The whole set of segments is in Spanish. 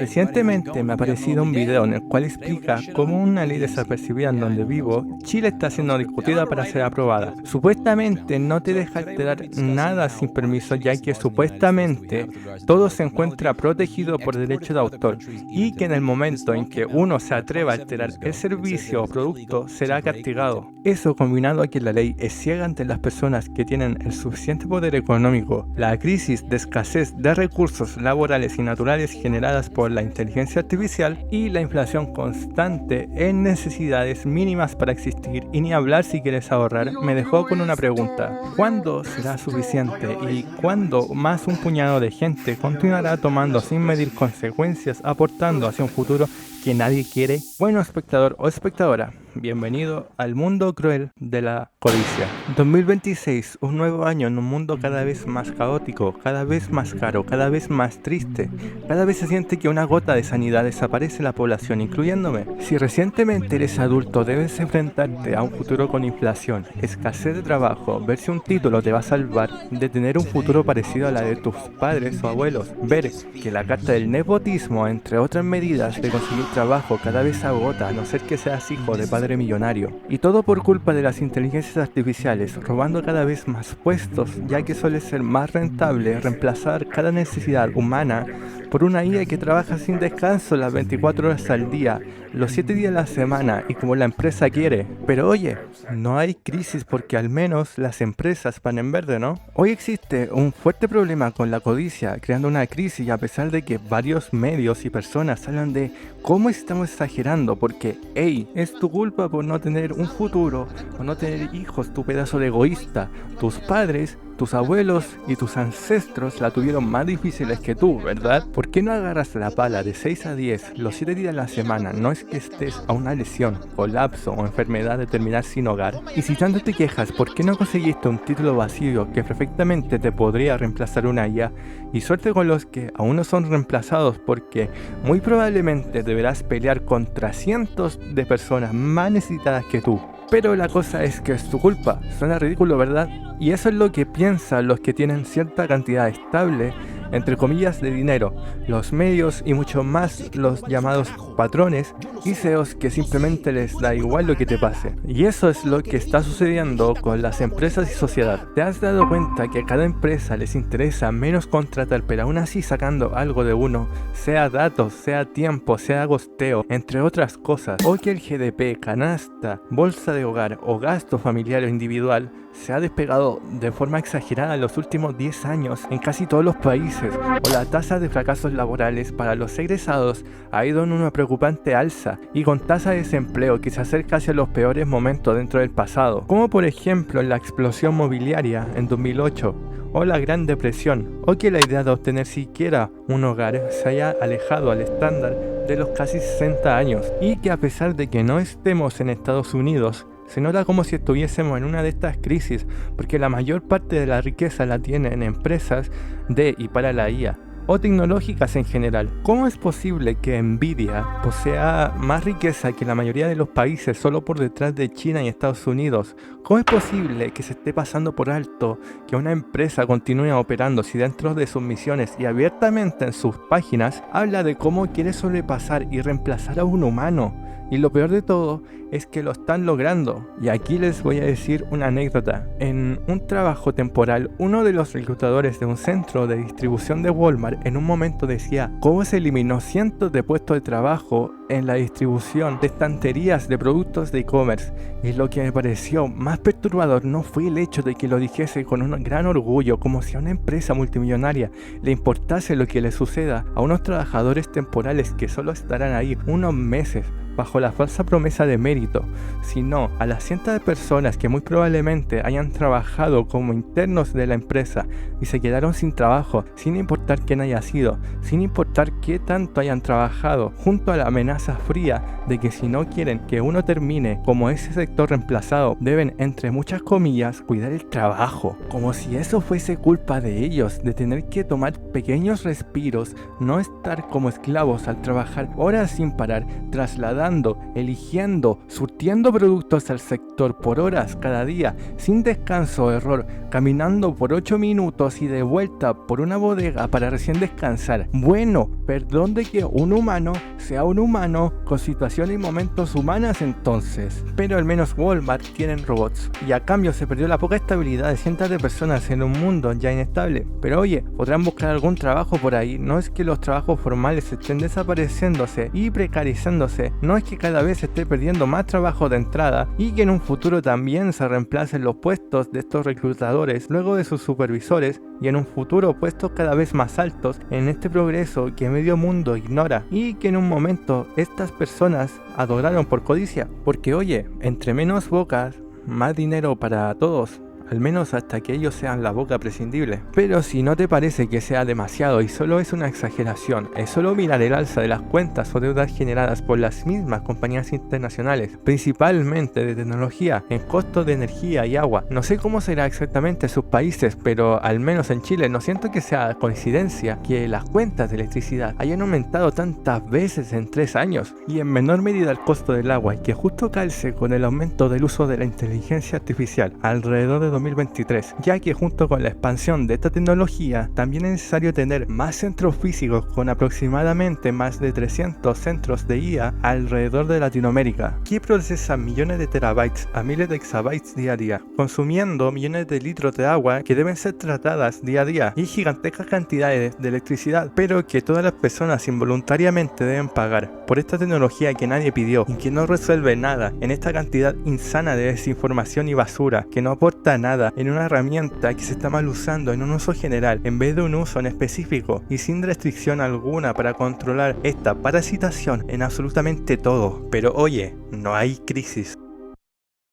Recientemente me ha aparecido un video en el cual explica cómo una ley desapercibida en donde vivo, Chile está siendo discutida para ser aprobada. Supuestamente no te deja alterar nada sin permiso, ya que supuestamente todo se encuentra protegido por derecho de autor y que en el momento en que uno se atreva a alterar el servicio o producto será castigado. Eso combinado a que la ley es ciega ante las personas que tienen el suficiente poder económico, la crisis de escasez de recursos laborales y naturales generadas por la inteligencia artificial y la inflación constante en necesidades mínimas para existir, y ni hablar si quieres ahorrar, me dejó con una pregunta: ¿cuándo será suficiente y cuándo más un puñado de gente continuará tomando sin medir consecuencias, aportando hacia un futuro que nadie quiere? Bueno, espectador o espectadora, bienvenido al mundo cruel de la codicia. 2026, un nuevo año en un mundo cada vez más caótico, cada vez más caro, cada vez más triste. Cada vez se siente que una gota de sanidad desaparece en la población, incluyéndome. Si recientemente eres adulto, debes enfrentarte a un futuro con inflación, escasez de trabajo, ver si un título te va a salvar de tener un futuro parecido a la de tus padres o abuelos, ver que la carta del nepotismo, entre otras medidas de conseguir trabajo, cada vez agota, a no ser que seas hijo de padre millonario. Y todo por culpa de las inteligencias artificiales, robando cada vez más puestos, ya que suele ser más rentable reemplazar cada necesidad humana por una IA que trabaja sin descanso las 24 horas al día, los 7 días a la semana y como la empresa quiere. Pero oye, no hay crisis porque al menos las empresas van en verde, ¿no? Hoy existe un fuerte problema con la codicia, creando una crisis, a pesar de que varios medios y personas hablan de cómo estamos exagerando, porque, hey, es tu culpa por no tener un futuro, por no tener hijos, tu pedazo de egoísta. Tus padres, tus abuelos y tus ancestros la tuvieron más difíciles que tú, ¿verdad? ¿Por qué no agarras la pala de 6 a 10 los 7 días a la semana? No es que estés a una lesión, colapso o enfermedad de terminar sin hogar. Y si tanto te quejas, ¿por qué no conseguiste un título vacío que perfectamente te podría reemplazar una IA? Y suerte con los que aún no son reemplazados, porque muy probablemente deberás pelear contra cientos de personas más necesitadas que tú. Pero la cosa es que es tu culpa. Suena ridículo, ¿verdad? Y eso es lo que piensan los que tienen cierta cantidad estable, entre comillas, de dinero, los medios y mucho más los llamados patrones y CEOs, que simplemente les da igual lo que te pase. Y eso es lo que está sucediendo con las empresas y sociedad. ¿Te has dado cuenta que a cada empresa les interesa menos contratar, pero aún así sacando algo de uno, sea datos, sea tiempo, sea gosteo, entre otras cosas? O que el GDP, canasta, bolsa de hogar o gasto familiar o individual se ha despegado de forma exagerada en los últimos 10 años en casi todos los países, o la tasa de fracasos laborales para los egresados ha ido en una preocupante alza, y con tasa de desempleo que se acerca hacia los peores momentos dentro del pasado, como por ejemplo la explosión mobiliaria en 2008 o la Gran Depresión, o que la idea de obtener siquiera un hogar se haya alejado al estándar de los casi 60 años, y que a pesar de que no estemos en Estados Unidos, se nota como si estuviésemos en una de estas crisis, porque la mayor parte de la riqueza la tienen empresas de y para la IA, o tecnológicas en general. ¿Cómo es posible que Nvidia posea más riqueza que la mayoría de los países solo por detrás de China y Estados Unidos? ¿Cómo es posible que se esté pasando por alto que una empresa continúe operando si dentro de sus misiones y abiertamente en sus páginas habla de cómo quiere sobrepasar y reemplazar a un humano? Y lo peor de todo es que lo están logrando. Y aquí les voy a decir una anécdota. En un trabajo temporal, uno de los reclutadores de un centro de distribución de Walmart en un momento decía cómo se eliminó cientos de puestos de trabajo en la distribución de estanterías de productos de e-commerce. Y lo que me pareció más perturbador no fue el hecho de que lo dijese con un gran orgullo, como si a una empresa multimillonaria le importase lo que le suceda a unos trabajadores temporales que solo estarán ahí unos meses bajo la falsa promesa de mérito, sino a las cientos de personas que muy probablemente hayan trabajado como internos de la empresa y se quedaron sin trabajo, sin importar quién haya sido, sin importar qué tanto hayan trabajado, junto a la amenaza fría de que si no quieren que uno termine como ese sector reemplazado, deben, entre muchas comillas, cuidar el trabajo, como si eso fuese culpa de ellos, de tener que tomar pequeños respiros, no estar como esclavos al trabajar horas sin parar, trasladar trasladando, eligiendo, surtiendo productos al sector por horas cada día, sin descanso o error, caminando por 8 minutos y de vuelta por una bodega para recién descansar. Bueno, perdón de que un humano sea un humano con situaciones y momentos humanas entonces. Pero al menos Walmart tienen robots, y a cambio se perdió la poca estabilidad de cientos de personas en un mundo ya inestable. Pero oye, podrán buscar algún trabajo por ahí. No es que los trabajos formales estén desapareciéndose y precarizándose, no es que cada vez se esté perdiendo más trabajo de entrada y que en un futuro también se reemplacen los puestos de estos reclutadores luego de sus supervisores, y en un futuro puestos cada vez más altos en este progreso que medio mundo ignora y que en un momento estas personas adoraron por codicia. Porque oye, entre menos bocas, más dinero para todos. Al menos hasta que ellos sean la boca prescindible. Pero si no te parece que sea demasiado y solo es una exageración, es solo mirar el alza de las cuentas o deudas generadas por las mismas compañías internacionales, principalmente de tecnología, en costos de energía y agua. No sé cómo será exactamente en sus países, pero al menos en Chile no siento que sea coincidencia que las cuentas de electricidad hayan aumentado tantas veces en 3 años, y en menor medida el costo del agua, y que justo calce con el aumento del uso de la inteligencia artificial alrededor de 2023, ya que junto con la expansión de esta tecnología también es necesario tener más centros físicos, con aproximadamente más de 300 centros de IA alrededor de Latinoamérica, que procesan millones de terabytes a miles de exabytes día a día, consumiendo millones de litros de agua que deben ser tratadas día a día, y gigantescas cantidades de electricidad, pero que todas las personas involuntariamente deben pagar por esta tecnología que nadie pidió y que no resuelve nada en esta cantidad insana de desinformación y basura que no aporta nada en una herramienta que se está mal usando en un uso general en vez de un uso en específico, y sin restricción alguna para controlar esta parasitación en absolutamente todo. Pero oye, no hay crisis.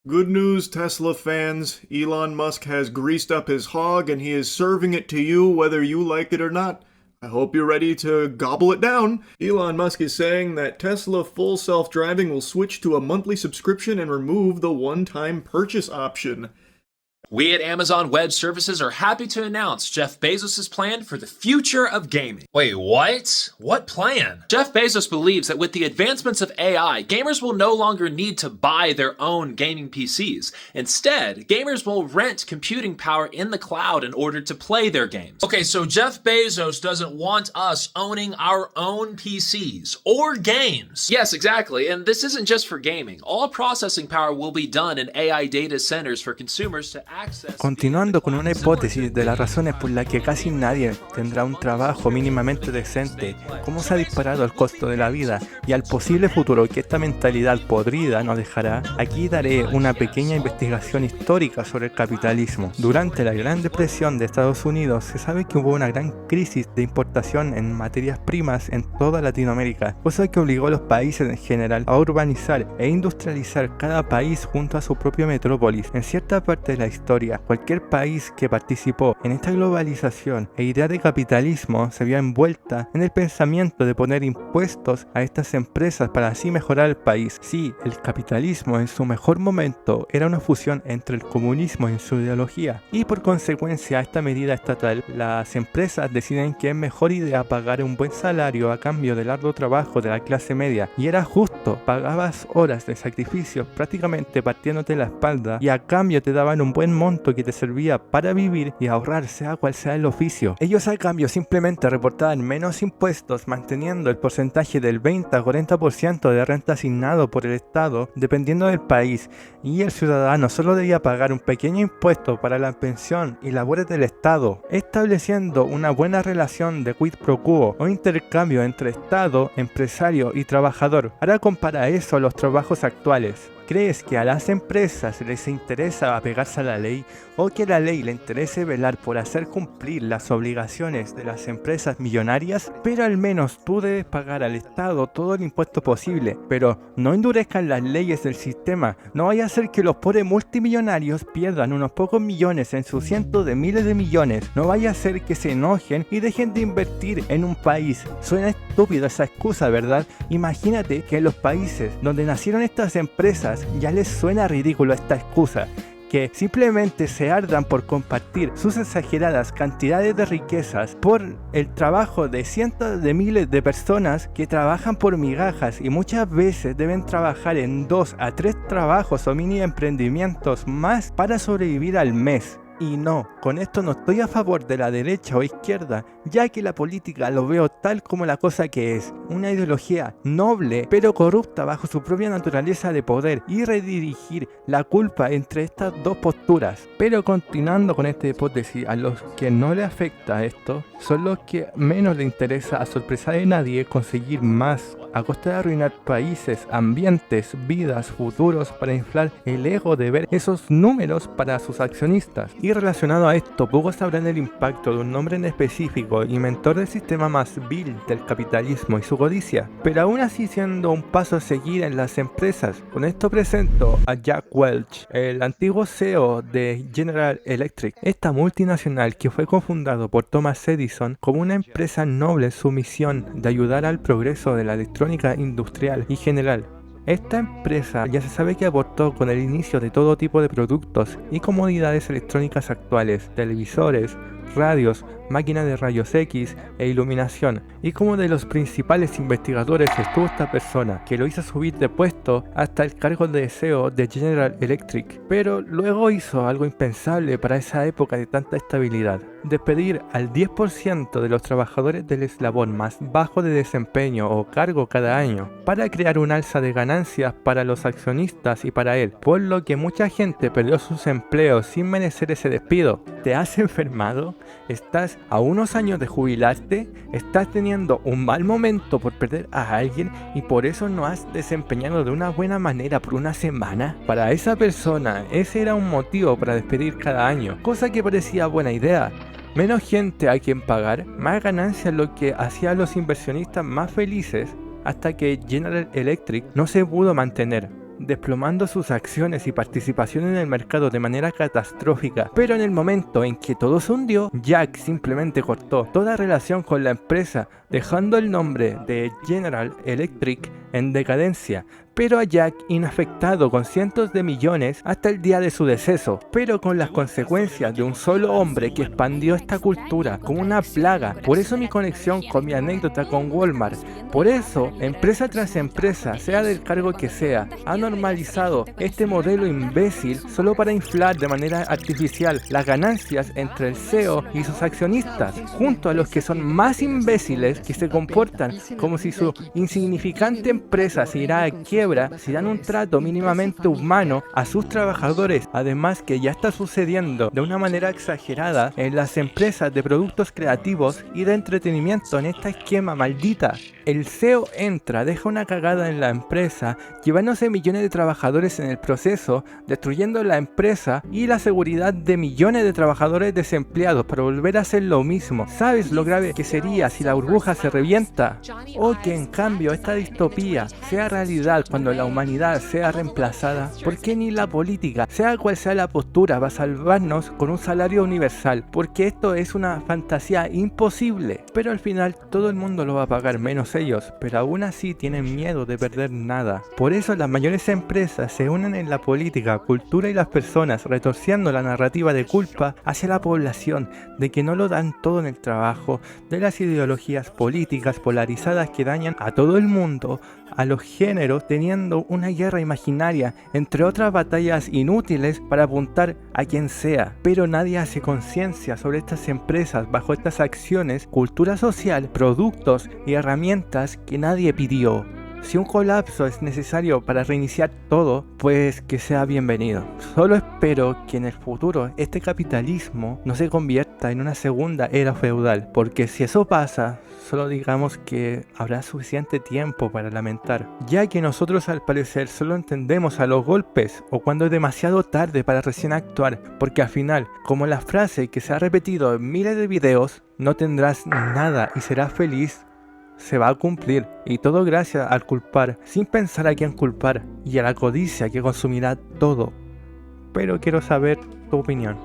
Good news, Tesla fans. Elon Musk has greased up his hog and he is serving it to you whether you like it or not. I hope you're ready to gobble it down. Elon Musk is saying that Tesla full self-driving will switch to a monthly subscription and remove the one-time purchase option. We at Amazon Web Services are happy to announce Jeff Bezos' plan for the future of gaming. Wait, what? What plan? Jeff Bezos believes that with the advancements of AI, gamers will no longer need to buy their own gaming PCs. Instead, gamers will rent computing power in the cloud in order to play their games. Okay, so Jeff Bezos doesn't want us owning our own PCs or games. Yes, exactly, and this isn't just for gaming. All processing power will be done in AI data centers for consumers to Continuando con una hipótesis de las razones por las que casi nadie tendrá un trabajo mínimamente decente, cómo se ha disparado el costo de la vida y al posible futuro que esta mentalidad podrida nos dejará, aquí daré una pequeña investigación histórica sobre el capitalismo. Durante la Gran Depresión de Estados Unidos se sabe que hubo una gran crisis de importación en materias primas en toda Latinoamérica, cosa que obligó a los países en general a urbanizar e industrializar cada país junto a su propia metrópolis. En cierta parte de la historia, cualquier país que participó en esta globalización e idea de capitalismo se vio envuelta en el pensamiento de poner impuestos a estas empresas para así mejorar el país. Sí, el capitalismo en su mejor momento era una fusión entre el comunismo y su ideología, y por consecuencia a esta medida estatal, las empresas deciden que es mejor idea pagar un buen salario a cambio del arduo trabajo de la clase media, y era justo, pagabas horas de sacrificio prácticamente partiéndote la espalda, y a cambio te daban un buen monto que te servía para vivir y ahorrar, sea cual sea el oficio. Ellos a cambio simplemente reportaban menos impuestos, manteniendo el porcentaje del 20 a 40% de renta asignado por el Estado dependiendo del país, y el ciudadano solo debía pagar un pequeño impuesto para la pensión y labores del Estado, estableciendo una buena relación de quid pro quo o intercambio entre Estado, empresario y trabajador. Ahora compara eso a los trabajos actuales. ¿Crees que a las empresas les interesa apegarse a la ley, o que a la ley le interese velar por hacer cumplir las obligaciones de las empresas millonarias? Pero al menos tú debes pagar al Estado todo el impuesto posible, pero no endurezcan las leyes del sistema. No vaya a ser que los pobres multimillonarios pierdan unos pocos millones en sus cientos de miles de millones. No vaya a ser que se enojen y dejen de invertir en un país. Suena estúpido esa excusa, ¿verdad? Imagínate que en los países donde nacieron estas empresas ya les suena ridículo esta excusa. que simplemente se ardan por compartir sus exageradas cantidades de riquezas por el trabajo de cientos de miles de personas que trabajan por migajas y muchas veces deben trabajar en 2 a 3 trabajos o mini emprendimientos más para sobrevivir al mes. Y no, con esto no estoy a favor de la derecha o izquierda, ya que la política lo veo tal como la cosa que es, una ideología noble pero corrupta bajo su propia naturaleza de poder y redirigir la culpa entre estas dos posturas. Pero continuando con esta hipótesis, a los que no le afecta esto, son los que menos le interesa, a sorpresa de nadie, conseguir más a costa de arruinar países, ambientes, vidas, futuros para inflar el ego de ver esos números para sus accionistas. Y relacionado a esto, pocos sabrán el impacto de un nombre en específico, inventor del sistema más vil del capitalismo y su codicia, pero aún así siendo un paso a seguir en las empresas. Con esto presento a Jack Welch, el antiguo CEO de General Electric, esta multinacional que fue cofundado por Thomas Edison como una empresa noble en su misión de ayudar al progreso de la electrónica industrial y general. Esta empresa ya se sabe que aportó con el inicio de todo tipo de productos y comodidades electrónicas actuales, televisores, radios, máquinas de rayos X e iluminación, y como de los principales investigadores estuvo esta persona, que lo hizo subir de puesto hasta el cargo de CEO de General Electric, pero luego hizo algo impensable para esa época de tanta estabilidad: despedir al 10% de los trabajadores del eslabón más bajo de desempeño o cargo cada año, para crear un alza de ganancias para los accionistas y para él, por lo que mucha gente perdió sus empleos sin merecer ese despido. ¿Te has enfermado? ¿Estás a unos años de jubilarte? ¿Estás teniendo un mal momento por perder a alguien y por eso no has desempeñado de una buena manera por una semana? Para esa persona, ese era un motivo para despedir cada año, cosa que parecía buena idea. Menos gente a quien pagar, más ganancias, lo que hacía a los inversionistas más felices, hasta que General Electric no se pudo mantener, desplomando sus acciones y participación en el mercado de manera catastrófica. Pero en el momento en que todo se hundió, Jack simplemente cortó toda relación con la empresa, dejando el nombre de General Electric en decadencia, pero a Jack inafectado con cientos de millones hasta el día de su deceso, pero con las consecuencias de un solo hombre que expandió esta cultura como una plaga. Por eso mi conexión con mi anécdota con Walmart. Por eso, empresa tras empresa, sea del cargo que sea, ha normalizado este modelo imbécil solo para inflar de manera artificial las ganancias entre el CEO y sus accionistas, junto a los que son más imbéciles, que se comportan como si su insignificante empresa se irá a quiebra si dan un trato mínimamente humano a sus trabajadores. Además, que ya está sucediendo de una manera exagerada en las empresas de productos creativos y de entretenimiento en esta esquema maldita. El CEO entra, deja una cagada en la empresa, llevándose millones de trabajadores en el proceso, destruyendo la empresa y la seguridad de millones de trabajadores desempleados para volver a hacer lo mismo. ¿Sabes lo grave que sería si la burbuja se revienta? O que en cambio esta distopía sea realidad cuando la humanidad sea reemplazada. ¿Por qué ni la política, sea cual sea la postura, va a salvarnos con un salario universal? Porque esto es una fantasía imposible. Pero al final todo el mundo lo va a pagar, menos ellos, pero aún así tienen miedo de perder nada. Por eso las mayores empresas se unen en la política, cultura y las personas, retorciendo la narrativa de culpa hacia la población, de que no lo dan todo en el trabajo, de las ideologías políticas polarizadas que dañan a todo el mundo, a los géneros, teniendo una guerra imaginaria, entre otras batallas inútiles para apuntar a quien sea. Pero nadie hace conciencia sobre estas empresas bajo estas acciones, cultura social, productos y herramientas que nadie pidió. Si un colapso es necesario para reiniciar todo, pues que sea bienvenido. Solo espero que en el futuro este capitalismo no se convierta en una segunda era feudal, porque si eso pasa, solo digamos que habrá suficiente tiempo para lamentar, ya que nosotros al parecer solo entendemos a los golpes o cuando es demasiado tarde para recién actuar, porque al final, como la frase que se ha repetido en miles de videos, no tendrás nada y serás feliz, se va a cumplir, y todo gracias al culpar, sin pensar a quién culpar, y a la codicia que consumirá todo. Pero quiero saber tu opinión.